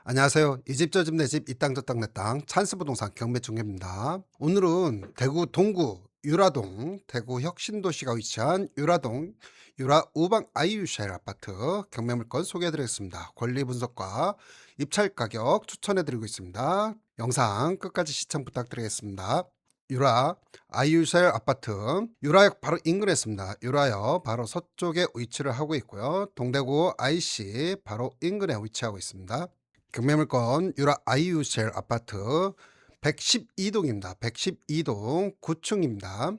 안녕하세요. 이 집 저 집 내 집 이 땅 저 땅 내 땅 찬스 부동산 경매중개입니다. 오늘은 대구 동구 유라동 대구 혁신도시가 위치한 유라동 유라 우방 아이유샤일 아파트 경매물건 소개해드리겠습니다. 권리 분석과 입찰 가격 추천해드리고 있습니다. 영상 끝까지 시청 부탁드리겠습니다. 유라 아이유샤일 아파트 유라역 바로 인근에 있습니다. 유라역 바로 서쪽에 위치를 하고 있고요. 동대구 IC 바로 인근에 위치하고 있습니다. 경매물건 유라 아이유셀 아파트 112동입니다. 112동 9층입니다.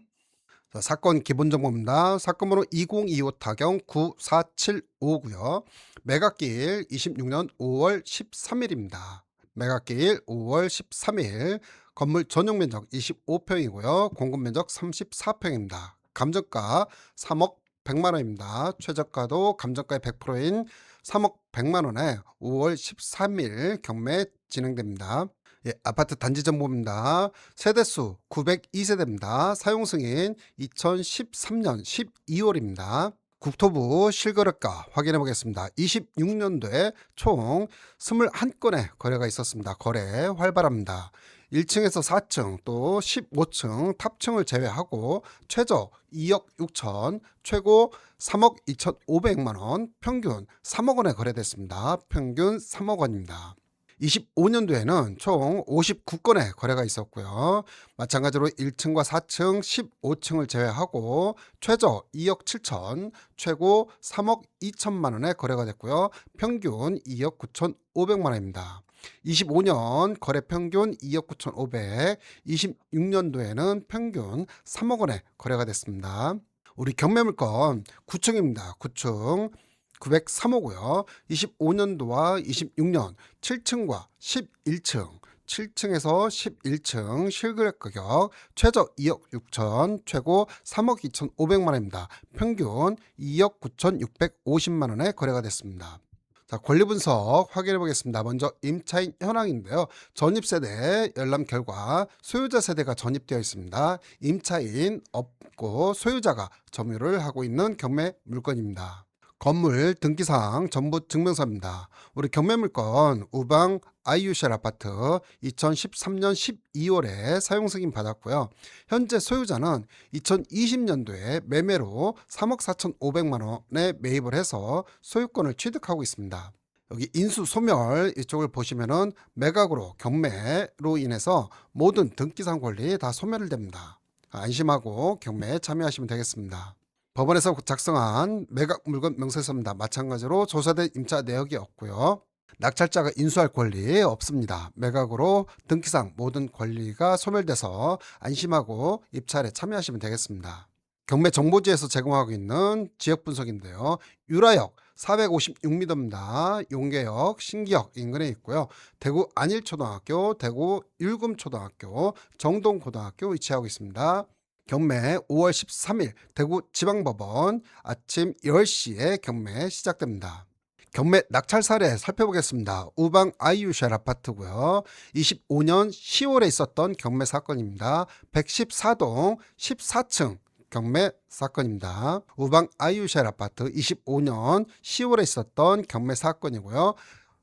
사건 기본 정보입니다. 사건번호 2025 타경 9475고요. 매각기일 26년 5월 13일입니다. 매각기일 5월 13일. 건물 전용 면적 25평이고요. 공급 면적 34평입니다. 감정가 3억 100만 원입니다. 최저가도 감정가의 100%인 3억 100만 원에 5월 13일 경매 진행됩니다. 예, 아파트 단지 정보입니다. 세대수 902세대입니다. 사용 승인 2013년 12월입니다. 국토부 실거래가 확인해 보겠습니다. 26년도에 총 21건의 거래가 있었습니다. 거래 활발합니다. 1층에서 4층 또 15층 탑층을 제외하고 최저 2억 6천, 최고 3억 2,500만 원, 평균 3억 원에 거래됐습니다. 평균 3억 원입니다. 25년도에는 총 59건의 거래가 있었고요. 마찬가지로 1층과 4층, 15층을 제외하고 최저 2억 7천, 최고 3억 2천만 원의 거래가 됐고요. 평균 2억 9,500만 원입니다. 25년 거래 평균 2억 9,500, 26년도에는 평균 3억 원의 거래가 됐습니다. 우리 경매물건 9층입니다. 9층 903호고요. 25년도와 26년 7층과 11층 7층에서 11층 실거래 가격 최저 2억 6천, 최고 3억 2,500만 원입니다. 평균 2억 9,650만 원에 거래가 됐습니다. 자, 권리 분석 확인해 보겠습니다. 먼저 임차인 현황인데요. 전입세대 열람 결과 소유자 세대가 전입되어 있습니다. 임차인 없고 소유자가 점유를 하고 있는 경매 물건입니다. 건물 등기사항 전부 증명서입니다. 우리 경매물건 우방 아이유셀 아파트 2013년 12월에 사용 승인 받았고요. 현재 소유자는 2020년도에 매매로 3억 4,500만 원에 매입을 해서 소유권을 취득하고 있습니다. 여기 인수 소멸 이쪽을 보시면은 매각으로 경매로 인해서 모든 등기사항 권리 다 소멸을 됩니다. 안심하고 경매에 참여하시면 되겠습니다. 법원에서 작성한 매각 물건 명세서입니다. 마찬가지로 조사된 임차 내역이 없고요. 낙찰자가 인수할 권리 없습니다. 매각으로 등기상 모든 권리가 소멸돼서 안심하고 입찰에 참여하시면 되겠습니다. 경매 정보지에서 제공하고 있는 지역 분석인데요. 유라역 456m입니다. 용계역, 신기역 인근에 있고요. 대구 안일초등학교, 대구 율금초등학교, 정동고등학교 위치하고 있습니다. 경매 5월 13일 대구지방법원 아침 10시에 경매 시작됩니다. 경매 낙찰 사례 살펴보겠습니다. 우방 아이유쉘 아파트고요. 25년 10월에 있었던 경매 사건입니다. 114동 14층 경매 사건입니다. 우방 아이유쉘 아파트 25년 10월에 있었던 경매 사건이고요.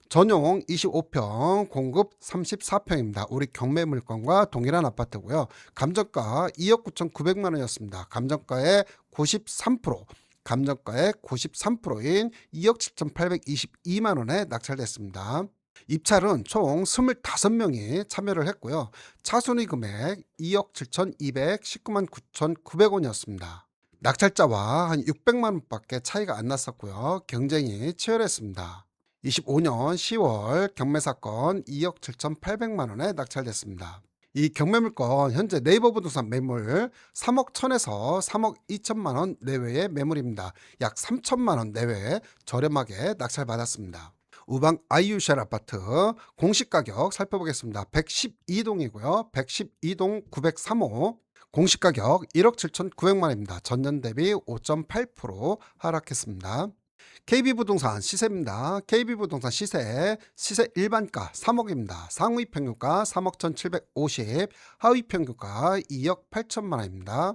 전용 25평, 공급 34평입니다. 우리 경매 물건과 동일한 아파트고요. 감정가 2억 9,900만 원이었습니다. 감정가의 93%, 감정가의 93%인 2억 7,822만 원에 낙찰됐습니다. 입찰은 총 25명이 참여를 했고요. 차순위 금액 2억 7,219만 9,900원이었습니다. 낙찰자와 한 600만 원밖에 차이가 안 났었고요. 경쟁이 치열했습니다. 25년 10월 경매 사건 2억 7,800만 원에 낙찰됐습니다. 이 경매물건 현재 네이버 부동산 매물 3억 1천에서 3억 2천만 원 내외의 매물입니다. 약 3천만 원 내외 저렴하게 낙찰받았습니다. 우방 아이유쉘 아파트 공시 가격 살펴보겠습니다. 112동이고요. 112동 903호 공시 가격 1억 7,900만 원입니다. 전년 대비 5.8% 하락했습니다. KB부동산 시세입니다. KB부동산 시세 일반가 3억입니다. 상위 평균가 3억 1,750, 하위 평균가 2억 8천만 원입니다.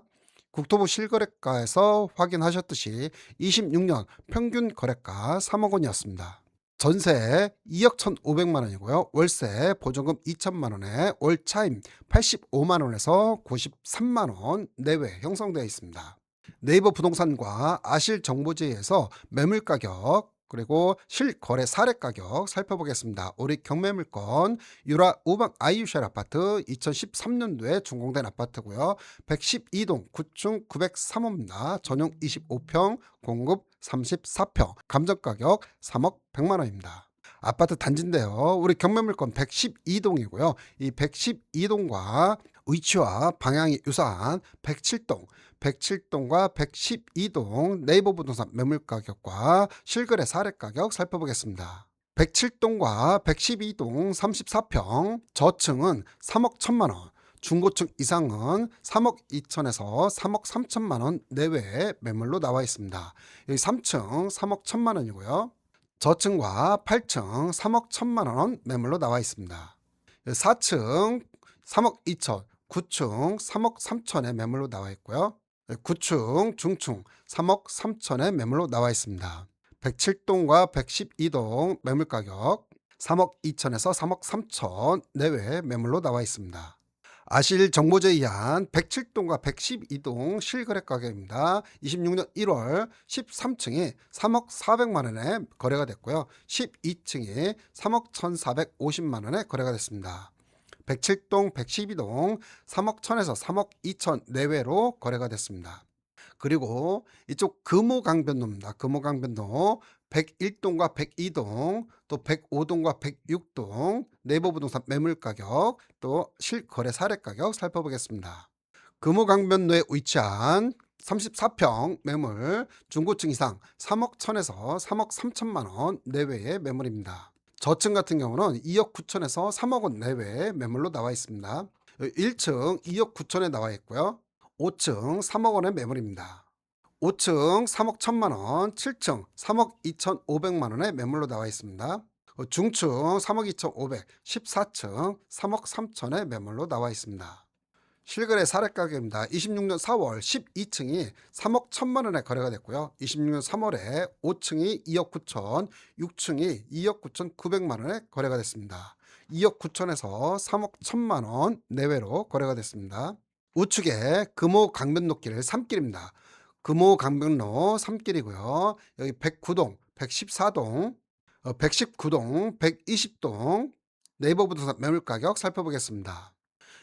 국토부 실거래가에서 확인하셨듯이 26년 평균 거래가 3억 원이었습니다. 전세 2억 1,500만 원이고요. 월세 보증금 2천만 원에 월 차임 85만 원에서 93만 원 내외 형성되어 있습니다. 네이버 부동산과 아실정보지에서 매물 가격 그리고 실거래 사례 가격 살펴보겠습니다. 우리 경매물건 유라 우방 아이유쉘 아파트 2013년도에 준공된 아파트고요. 112동 9층 903호입니다. 전용 25평 공급 34평 감정가격 3억 100만 원입니다. 아파트 단지인데요. 우리 경매물건 112동이고요. 이 112동과 위치와 방향이 유사한 107동과 112동 네이버 부동산 매물 가격과 실거래 사례 가격 살펴보겠습니다. 107동과 112동 34평 저층은 3억 1천만 원, 중고층 이상은 3억 2천에서 3억 3천만 원 내외의 매물로 나와 있습니다. 여기 3층 3억 1천만 원이고요. 저층과 8층 3억 1천만 원 매물로 나와 있습니다. 4층 3억 2천, 9층 3억 3천의 매물로 나와 있고요. 9층 중층 3억 3천의 매물로 나와 있습니다. 107동과 112동 매물 가격 3억 2천에서 3억 3천 내외 매물로 나와 있습니다. 아실 정보제에 의한 107동과 112동 실거래 가격입니다. 26년 1월 13층이 3억 400만 원에 거래가 됐고요. 12층이 3억 1,450만 원에 거래가 됐습니다. 107동, 112동 3억 1천에서 3억 2천 내외로 거래가 됐습니다. 그리고 이쪽 금호강변로입니다. 금호강변로 101동과 102동 또 105동과 106동 네이버 부동산 매물 가격 또 실거래 사례 가격 살펴보겠습니다. 금호강변로에 위치한 34평 매물 중고층 이상 3억 1천에서 3억 3천만 원 내외의 매물입니다. 저층 같은 경우는 2억 9천에서 3억 원 내외의 매물로 나와 있습니다. 1층 2억 9천에 나와 있고요. 5층 3억 원의 매물입니다. 5층 3억 1천만 원, 7층 3억 2,500만 원의 매물로 나와 있습니다. 중층 3억 2,500, 14층 3억 3천의 매물로 나와 있습니다. 실거래 사례 가격입니다. 26년 4월 12층이 3억 1천만 원에 거래가 됐고요. 26년 3월에 5층이 2억 9천, 6층이 2억 9천 9백만 원에 거래가 됐습니다. 2억 9천에서 3억 1천만 원 내외로 거래가 됐습니다. 우측에 금호 강변로길 3길입니다. 금호 강변로 3길이고요. 여기 109동, 114동, 119동, 120동 네이버 부동산 매물 가격 살펴보겠습니다.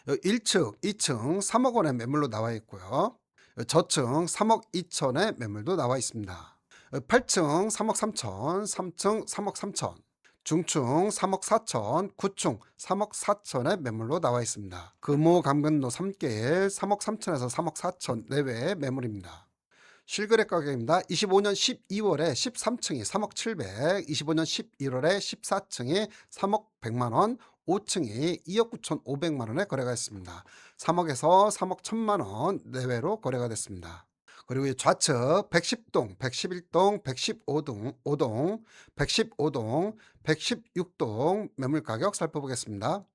1층, 2층 3억 원의 매물로 나와 있고요. 저층 3억 2천의 매물도 나와 있습니다. 8층 3억 3천, 3층 3억 3천, 중층 3억 4천, 9층 3억 4천의 매물로 나와 있습니다. 금호 강변로 3길 3억 3천에서 3억 4천 내외의 매물입니다. 실거래 가격입니다. 25년 12월에 13층이 3억 7백, 25년 11월에 14층이 3억 100만 원, 5층이 2억 9천 5백만 원에 거래가 됐습니다. 3억에서 3억 1천만 원 내외로 거래가 됐습니다. 그리고 이 좌측 110동, 111동, 115동, 115동, 116동 매물 가격 살펴보겠습니다.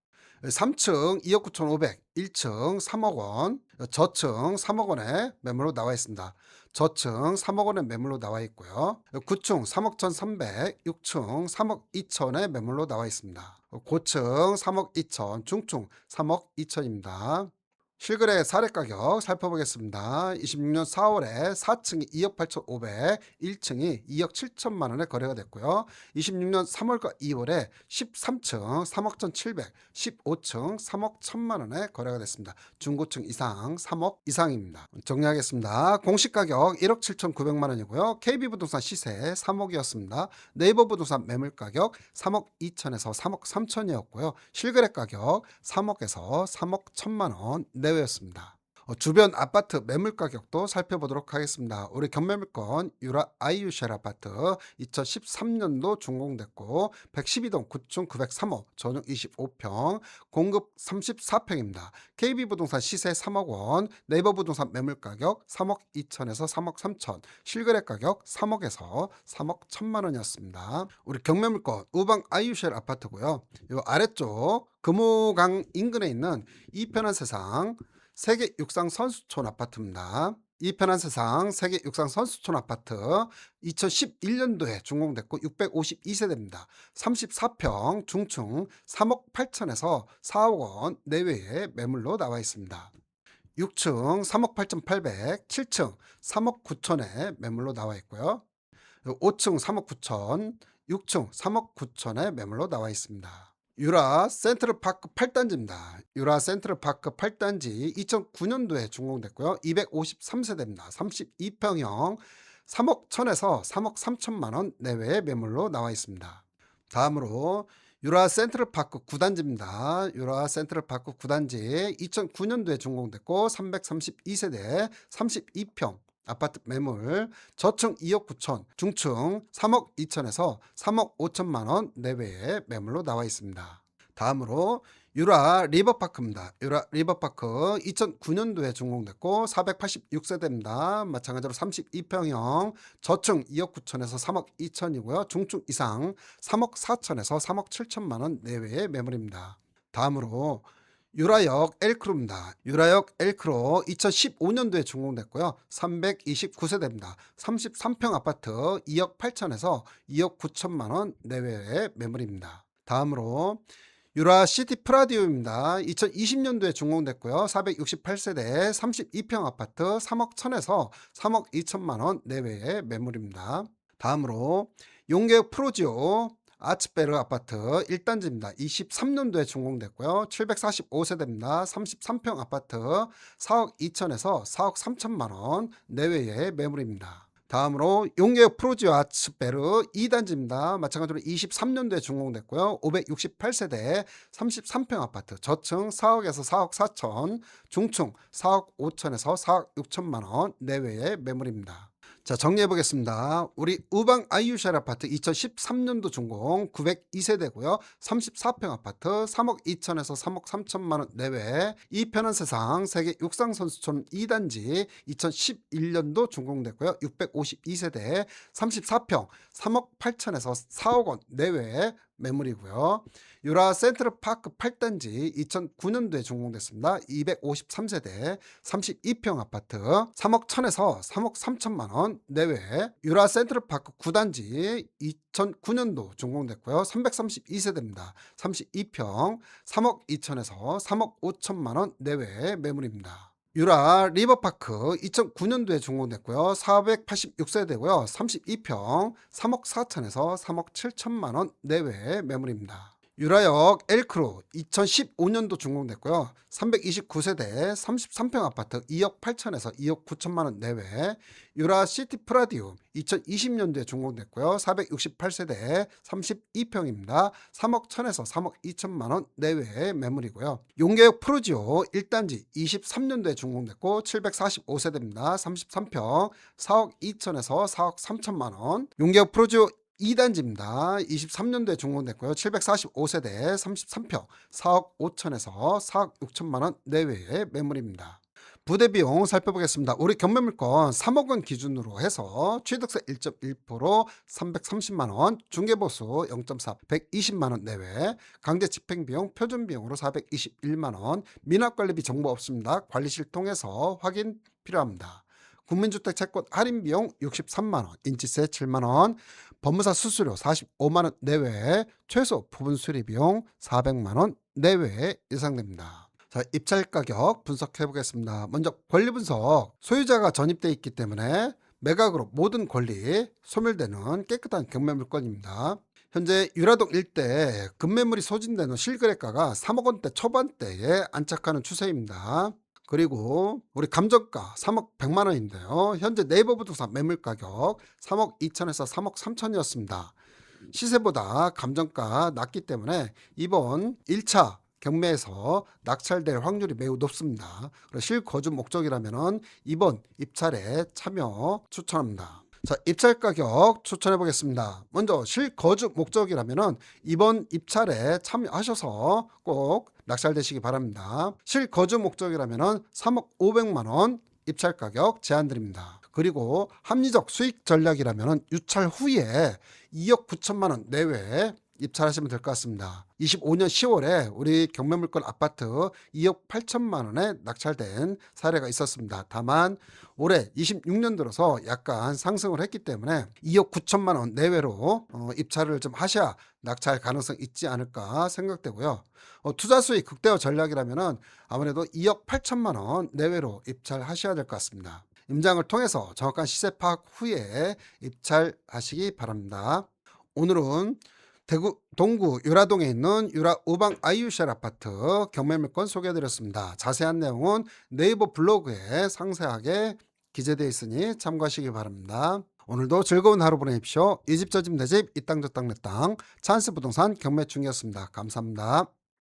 3층 2억 9천5백, 1층 3억 원, 저층 3억 원의 매물로 나와 있습니다. 저층 3억 원의 매물로 나와 있고요. 9층 3억 1,300, 6층 3억 2천의 매물로 나와 있습니다. 고층 3억 2천, 중층 3억 2천입니다. 실거래 사례 가격 살펴보겠습니다. 26년 4월에 4층이 2억 8,500, 1층이 2억 7천만 원에 거래가 됐고요. 26년 3월과 2월에 13층 3억 1,700, 15층 3억 1천만 원에 거래가 됐습니다. 중고층 이상 3억 이상입니다. 정리하겠습니다. 공시 가격 1억 7,900만 원이고요. KB부동산 시세 3억이었습니다. 네이버 부동산 매물 가격 3억 2천에서 3억 3천이었고요. 실거래 가격 3억에서 3억 1천만 원 내외였습니다. 주변 아파트 매물 가격도 살펴보도록 하겠습니다. 우리 경매물건 유라 아이유쉘 아파트 2013년도 준공됐고 112동 9층 903호 전용 25평 공급 34평입니다. KB부동산 시세 3억 원, 네이버 부동산 매물 가격 3억 2천에서 3억 3천, 실거래 가격 3억에서 3억 1천만 원이었습니다. 우리 경매물건 우방 아이유쉘 아파트고요. 이 아래쪽 금호강 인근에 있는 이편한 세상 세계 육상 선수촌 아파트입니다. 이 편한 세상 세계 육상 선수촌 아파트 2011년도에 준공됐고 652세대입니다. 34평 중층 3억 8천에서 4억 원 내외의 매물로 나와 있습니다. 6층 3억 8,800, 7층 3억 9천에 매물로 나와 있고요. 5층 3억 9천, 6층 3억 9천에 매물로 나와 있습니다. 유라 센트럴파크 8단지입니다. 유라 센트럴파크 8단지 2009년도에 준공됐고요. 253세대입니다. 32평형 3억 1천에서 3억 3천만 원 내외의 매물로 나와 있습니다. 다음으로 유라 센트럴파크 9단지입니다. 유라 센트럴파크 9단지 2009년도에 준공됐고 332세대 32평 아파트 매물 저층 2억 9천, 중층 3억 2천에서 3억 5천만 원 내외의 매물로 나와 있습니다. 다음으로 유라 리버파크입니다. 유라 리버파크 2009년도에 준공됐고 486세대입니다. 마찬가지로 32평형 저층 2억 9천에서 3억 2천이고요. 중층 이상 3억 4천에서 3억 7천만 원 내외의 매물입니다. 다음으로 유라역 엘크로입니다. 유라역 엘크로 2015년도에 준공됐고요. 329세대입니다. 33평 아파트 2억 8천에서 2억 9천만 원 내외의 매물입니다. 다음으로 유라 시티 프라디오입니다. 2020년도에 준공됐고요. 468세대 32평 아파트 3억 1천에서 3억 2천만 원 내외의 매물입니다. 다음으로 용계역 프로지오 아츠베르 아파트 1단지입니다. 23년도에 준공됐고요. 745세대입니다. 33평 아파트 4억 2천에서 4억 3천만 원 내외의 매물입니다. 다음으로 용계역 프로지오 아츠베르 2단지입니다. 마찬가지로 23년도에 준공됐고요. 568세대 33평 아파트 저층 4억에서 4억 4천, 중층 4억 5천에서 4억 6천만 원 내외의 매물입니다. 자, 정리해 보겠습니다. 우리 우방 아이유샬 아파트 2013년도 준공 902세대고요. 34평 아파트 3억 2천에서 3억 3천만 원 내외. 이 편한 세상 세계 육상 선수촌 2단지 2011년도 준공됐고요. 652세대 34평 3억 8천에서 4억 원 내외 매물이고요. 유라 센트럴파크 8단지 2009년도에 준공됐습니다. 253세대 32평 아파트 3억 1천에서 3억 3천만 원 내외. 유라 센트럴파크 9단지 2009년도 준공됐고요. 332세대입니다. 32평 3억 2천에서 3억 5천만 원 내외 매물입니다. 유라 리버파크 2009년도에 준공됐고요. 486세대고요. 32평 3억 4천에서 3억 7천만 원 내외의 매물입니다. 유라역 엘크로 2015년도 준공됐고요. 329세대 33평 아파트 2억 8천에서 2억 9천만 원 내외. 유라 시티 프라디움 2020년도에 준공됐고요. 468세대 32평입니다. 3억 1천에서 3억 2천만 원 내외의 매물이고요. 용계역 프로지오 1단지 23년도에 준공됐고 745세대입니다. 33평 4억 2천에서 4억 3천만 원. 용계역 프로지오 2단지입니다. 23년도에 준공됐고요. 745세대 33평 4억 5천에서 4억 6천만 원 내외의 매물입니다. 부대 비용 살펴보겠습니다. 우리 경매물건 3억 원 기준으로 해서 취득세 1.1% 330만 원, 중개보수 0.4 120만 원 내외, 강제 집행비용 표준비용으로 421만 원, 미납관리비 정보 없습니다. 관리실 통해서 확인 필요합니다. 국민주택 채권 할인비용 63만 원, 인치세 7만 원, 법무사 수수료 45만 원 내외, 최소 부분 수리비용 400만 원 내외에 예상됩니다. 자, 입찰 가격 분석해 보겠습니다. 먼저 권리 분석. 소유자가 전입돼 있기 때문에 매각으로 모든 권리 소멸되는 깨끗한 경매 물건입니다. 현재 유라동 일대 급매물이 소진되는 실거래가가 3억 원대 초반대에 안착하는 추세입니다. 그리고 우리 감정가 3억 100만 원인데요. 현재 네이버 부동산 매물 가격 3억 2천에서 3억 3천이었습니다. 시세보다 감정가 낮기 때문에 이번 1차 경매에서 낙찰될 확률이 매우 높습니다. 실거주 목적이라면 이번 입찰에 참여 추천합니다. 자, 입찰 가격 추천해 보겠습니다. 먼저 실거주 목적이라면 이번 입찰에 참여하셔서 꼭 낙찰되시기 바랍니다. 실거주 목적이라면 3억 500만 원 입찰 가격 제한드립니다. 그리고 합리적 수익 전략이라면 유찰 후에 2억 9천만 원 내외 입찰하시면 될 것 같습니다. 25년 10월에 우리 경매물건 아파트 2억 8천만 원에 낙찰된 사례가 있었습니다. 다만 올해 26년 들어서 약간 상승을 했기 때문에 2억 9천만 원 내외로 입찰을 좀 하셔야 낙찰 가능성 있지 않을까 생각되고요. 투자 수익 극대화 전략이라면은 아무래도 2억 8천만 원 내외로 입찰하셔야 될 것 같습니다. 임장을 통해서 정확한 시세 파악 후에 입찰하시기 바랍니다. 오늘은 대구 동구 유라동에 있는 유라 우방 아이유쉘 아파트 경매물건 소개해드렸습니다. 자세한 내용은 네이버 블로그에 상세하게 기재되어 있으니 참고하시기 바랍니다. 오늘도 즐거운 하루 보내십시오. 이 집 저 집 내 집 이 땅 저 땅 내 땅 찬스 부동산 경매 중이었습니다. 감사합니다.